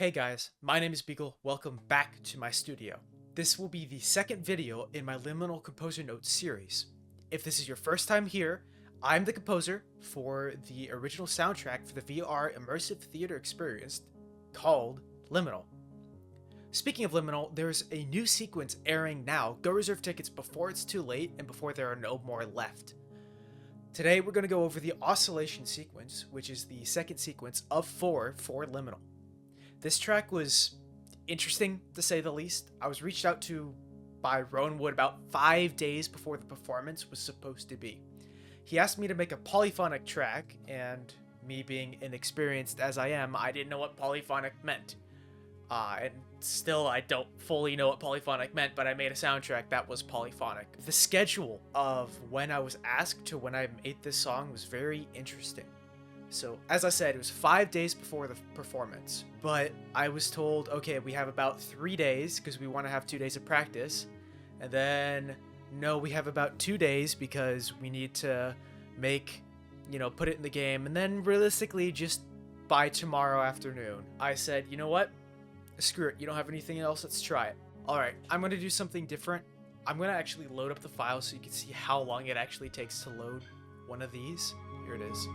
Hey guys, my name is Beagle. Welcome back to my studio. This will be the second video in my Liminal Composer Notes series. If this is your first time here, I'm the composer for the original soundtrack for the VR immersive theater experience called Liminal. Speaking of Liminal, there's a new sequence airing now. Go reserve tickets before it's too late and before there are no more left. Today we're going to go over the Oscillation sequence, which is the second sequence of 4 for Liminal. This track was interesting, to say the least. I was reached out to by Rowan Wood about 5 days before the performance was supposed to be. He asked me to make a polyphonic track, and me being inexperienced as I am, I didn't know what polyphonic meant. And still, I don't fully know what polyphonic meant, but I made a soundtrack that was polyphonic. The schedule of when I was asked to when I made this song was very interesting. So, as I said, it was 5 days before the performance, but I was told, okay, we have about 3 days because we want to have 2 days of practice, and then, no, we have about 2 days because we need to make, put it in the game, and then realistically, just by tomorrow afternoon. I said, you know what? Screw it, you don't have anything else, let's try it. Alright, I'm going to do something different. I'm going to actually load up the file so you can see how long it actually takes to load one of these. Here it is.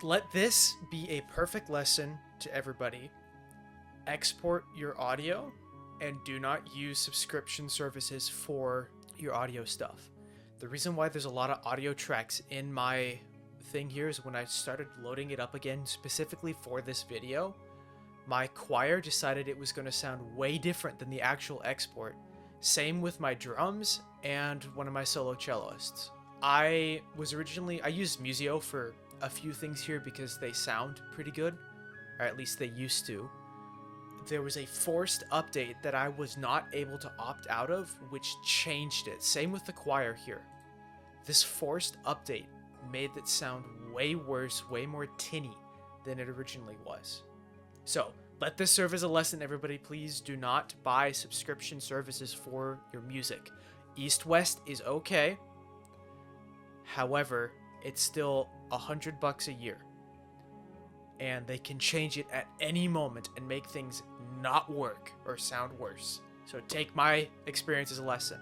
Let this be a perfect lesson to everybody. Export your audio and do not use subscription services for your audio stuff. The reason why there's a lot of audio tracks in my thing here is when I started loading it up again specifically for this video, my choir decided it was going to sound way different than the actual export. Same with my drums and one of my solo cellists. I used Musio for a few things here because they sound pretty good, or at least they used to. There was a forced update that I was not able to opt out of, which changed it. Same with the choir here. This forced update made it sound way worse, way more tinny than it originally was. So, let this serve as a lesson, everybody. Please do not buy subscription services for your music. East-West is okay. However, it's still $100 a year, and they can change it at any moment and make things not work or sound worse. So take my experience as a lesson.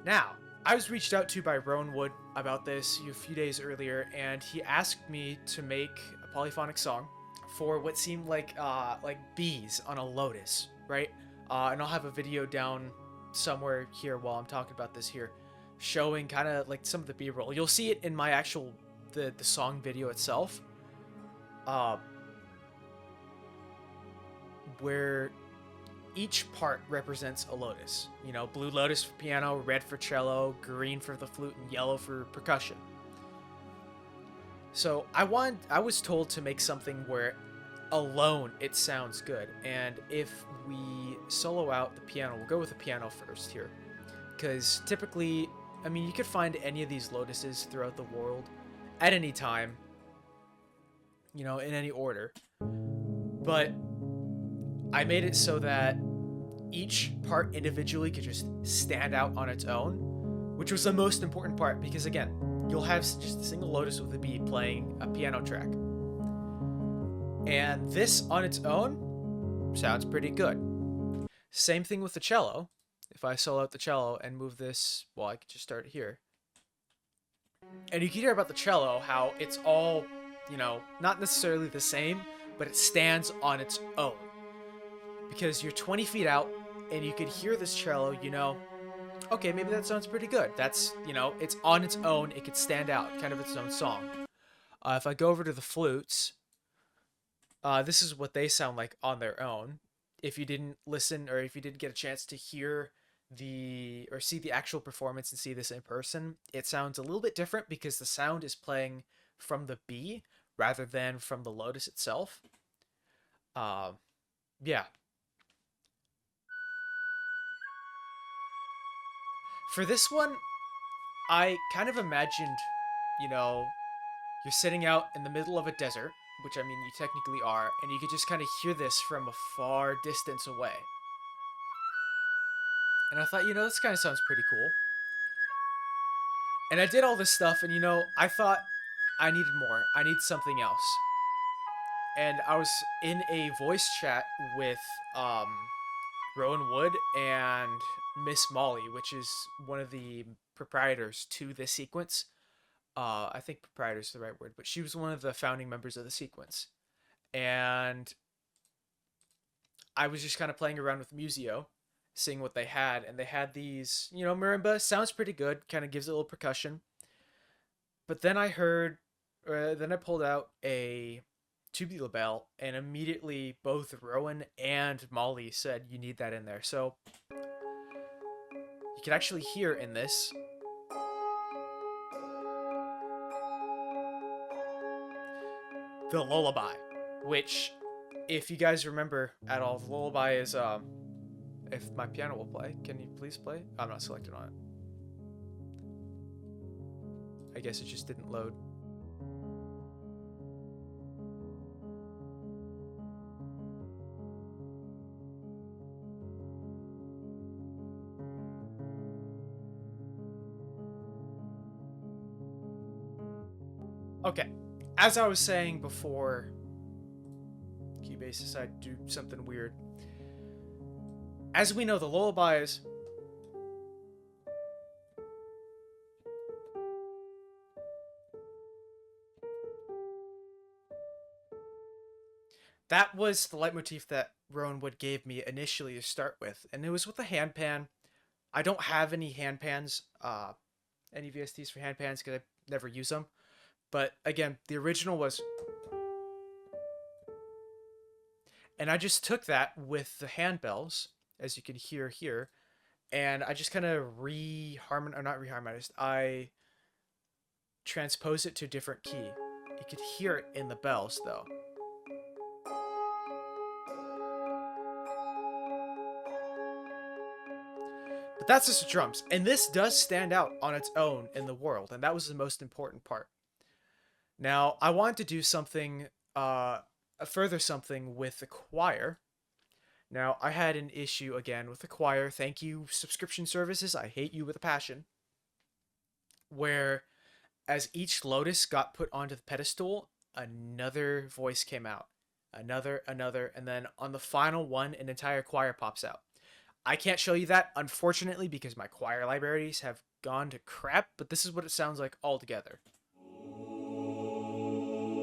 Now, I was reached out to by Rowan Wood about this a few days earlier, and he asked me to make a polyphonic song for what seemed like bees on a lotus, right? And I'll have a video down somewhere here while I'm talking about this here, showing kind of like some of the B-roll. You'll see it in my actual the song video itself, where each part represents a lotus. Blue lotus for piano, red for cello, green for the flute, and yellow for percussion. So I was told to make something where alone it sounds good, and if we solo out the piano, we'll go with the piano first here, because typically, you could find any of these lotuses throughout the world at any time, in any order. But I made it so that each part individually could just stand out on its own, which was the most important part, because again, you'll have just a single lotus with a bee playing a piano track. And this on its own sounds pretty good. Same thing with the cello. If I solo out the cello and move this, well, I could just start here. And you can hear about the cello, how it's all, not necessarily the same, but it stands on its own. Because you're 20 feet out, and you could hear this cello, okay, maybe that sounds pretty good. That's, it's on its own, it could stand out, kind of its own song. If I go over to the flutes, this is what they sound like on their own. If you didn't listen, or if you didn't get a chance to hear see the actual performance and see this in person, it sounds a little bit different because the sound is playing from the bee rather than from the lotus itself. Yeah. For this one, I kind of imagined you know, you're sitting out in the middle of a desert, which I mean you technically are, and you could just kind of hear this from a far distance away. And I thought, this kind of sounds pretty cool. And I did all this stuff, and I thought I needed more. I need something else. And I was in a voice chat with Rowan Wood and Miss Molly, which is one of the proprietors to this sequence. I think proprietor is the right word, but she was one of the founding members of the sequence. And I was just kind of playing around with Musio, seeing what they had, and they had these, marimba sounds pretty good, kind of gives it a little percussion. But then then I pulled out a tubular bell, and immediately both Rowan and Molly said you need that in there. So you can actually hear in this the lullaby, which, if you guys remember at all, the lullaby is if my piano will play, can you please play? I'm not selected on it. I guess it just didn't load. Okay, as I was saying before, Keybase decided to do something weird. As we know, the lullaby is that was the leitmotif that Rowan Wood gave me initially to start with, and it was with a hand pan. I don't have any hand pans, any VSTs for hand pans because I never use them. But again, the original was, and I just took that with the handbells, as you can hear here, and I just kind of not reharmonized. I transposed it to a different key. You could hear it in the bells though. But that's just the drums, and this does stand out on its own in the world, and that was the most important part. Now, I wanted to do something, further something with the choir. Now, I had an issue again with the choir. Thank you, subscription services. I hate you with a passion. Where, as each lotus got put onto the pedestal, another voice came out. Another, and then on the final one, an entire choir pops out. I can't show you that, unfortunately, because my choir libraries have gone to crap, but this is what it sounds like all together.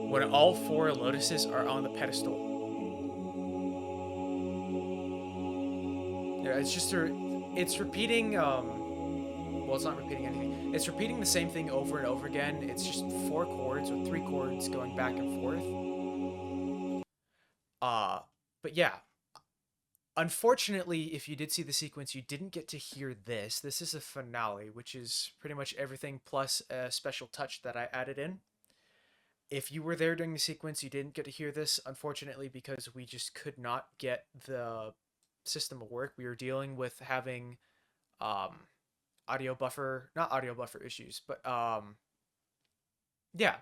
When all four lotuses are on the pedestal. Yeah, it's repeating, well, it's not repeating anything. It's repeating the same thing over and over again. It's just 4 chords or 3 chords going back and forth. But yeah. Unfortunately, if you did see the sequence, you didn't get to hear this. This is a finale, which is pretty much everything plus a special touch that I added in. If you were there during the sequence, you didn't get to hear this, unfortunately, because we just could not get the system to work. We were dealing with having not audio buffer issues, but yeah,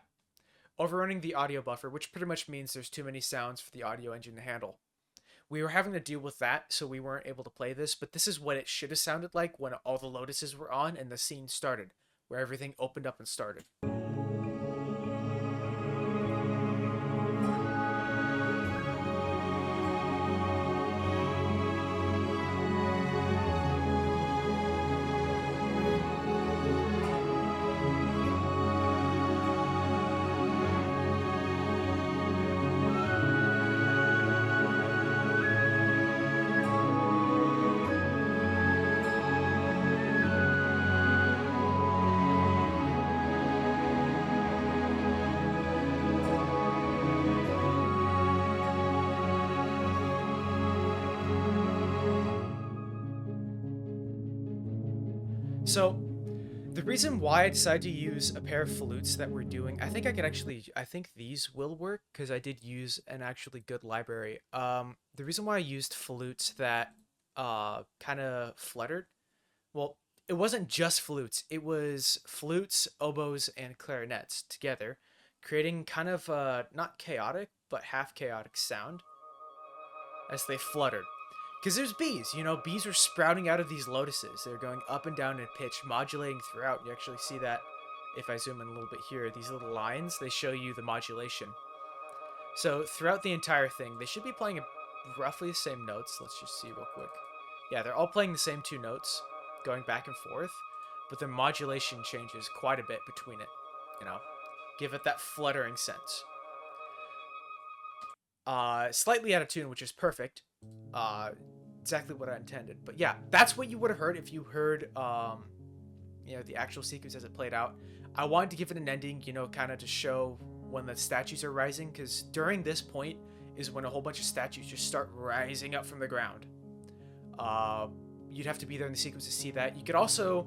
overrunning the audio buffer, which pretty much means there's too many sounds for the audio engine to handle. We were having to deal with that, so we weren't able to play this, but this is what it should have sounded like when all the lotuses were on and the scene started, where everything opened up and started. So, the reason why I decided to use a pair of flutes that we're doing, I think these will work, because I did use an actually good library. The reason why I used flutes that kind of fluttered, well, it wasn't just flutes. It was flutes, oboes, and clarinets together, creating kind of not chaotic, but half chaotic sound as they fluttered. Because there's bees, you know, bees are sprouting out of these lotuses. They're going up and down in pitch, modulating throughout. You actually see that if I zoom in a little bit here. These little lines, they show you the modulation. So throughout the entire thing, they should be playing roughly the same notes. Let's just see real quick. Yeah, they're all playing the same two notes, going back and forth, but the modulation changes quite a bit between it, you know, give it that fluttering sense. Slightly out of tune, which is perfect. Exactly what I intended. But yeah, that's what you would have heard if you heard, you know, the actual sequence as it played out. I wanted to give it an ending, you know, kind of to show when the statues are rising, because during this point is when a whole bunch of statues just start rising up from the ground. You'd have to be there in the sequence to see that. You could also,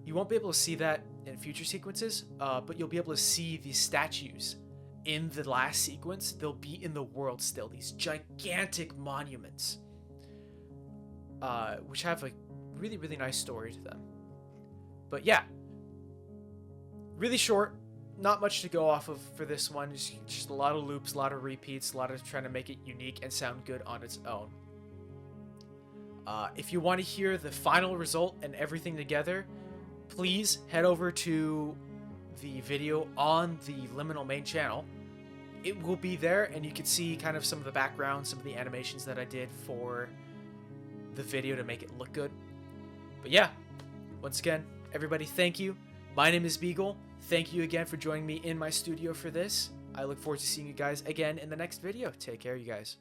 you won't be able to see that in future sequences, but you'll be able to see these statues in the last sequence. They'll be in the world still, these gigantic monuments, which have a really, really nice story to them. But yeah, really short, not much to go off of for this one. Just a lot of loops, a lot of repeats, a lot of trying to make it unique and sound good on its own. If you want to hear the final result and everything together, please head over to the video on the Liminal main channel. It will be there, and you can see kind of some of the background, some of the animations that I did for the video to make it look good. But yeah, once again, everybody, thank you. My name is Beagle. Thank you again for joining me in my studio for this. I look forward to seeing you guys again in the next video. Take care, you guys.